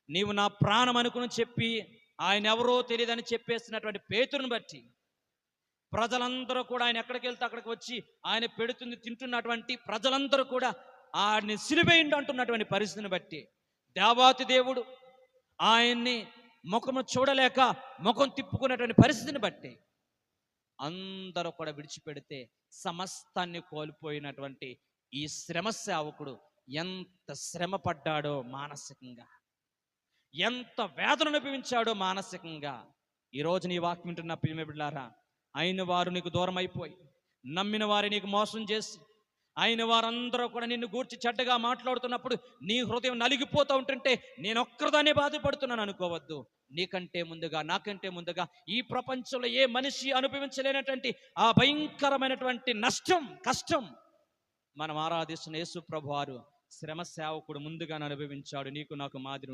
నీవు నా ప్రాణం అనుకుని చెప్పి ఆయన ఎవరో తెలియదని చెప్పేసినటువంటి పేతురుని బట్టి ప్రజలందరూ కూడా ఆయన ఎక్కడికి వెళ్తే అక్కడికి వచ్చి ఆయన పెడుతుంది తింటున్నటువంటి ప్రజలందరూ కూడా ఆయన్ని సిలువేయండి అంటున్నటువంటి పరిస్థితిని బట్టి దేవాతి దేవుడు ఆయన్ని ముఖము చూడలేక ముఖం తిప్పుకున్నటువంటి పరిస్థితిని బట్టి అందరూ కూడా విడిచిపెడితే సమస్తాన్ని కోల్పోయినటువంటి ఈ శ్రమ సేవకుడు ఎంత శ్రమ పడ్డాడో మానసికంగా, ఎంత వేదన అనుభవించాడో మానసికంగా. ఈరోజు నీ వాక్యం వింటున్న ప్రియమైన బిడ్డలారా, అయిన వారు నీకు దూరం అయిపోయి, నమ్మిన వారి నీకు మోసం చేసి, అయిన వారందరూ కూడా నిన్ను గూర్చి చెడ్డగా మాట్లాడుతున్నప్పుడు నీ హృదయం నలిగిపోతూ ఉంటుంటే నేను ఒక్కరిదానే బాధపడుతున్నాను అనుకోవద్దు. నీకంటే ముందుగా, నాకంటే ముందుగా ఈ ప్రపంచంలో ఏ మనిషి అనుభవించలేనటువంటి ఆ భయంకరమైనటువంటి కష్టం మనం ఆరాధిస్తున్న యేసు ప్రభువారు శ్రమ సేవకుడు ముందుగా అనుభవించాడు. నీకు నాకు మాదిరి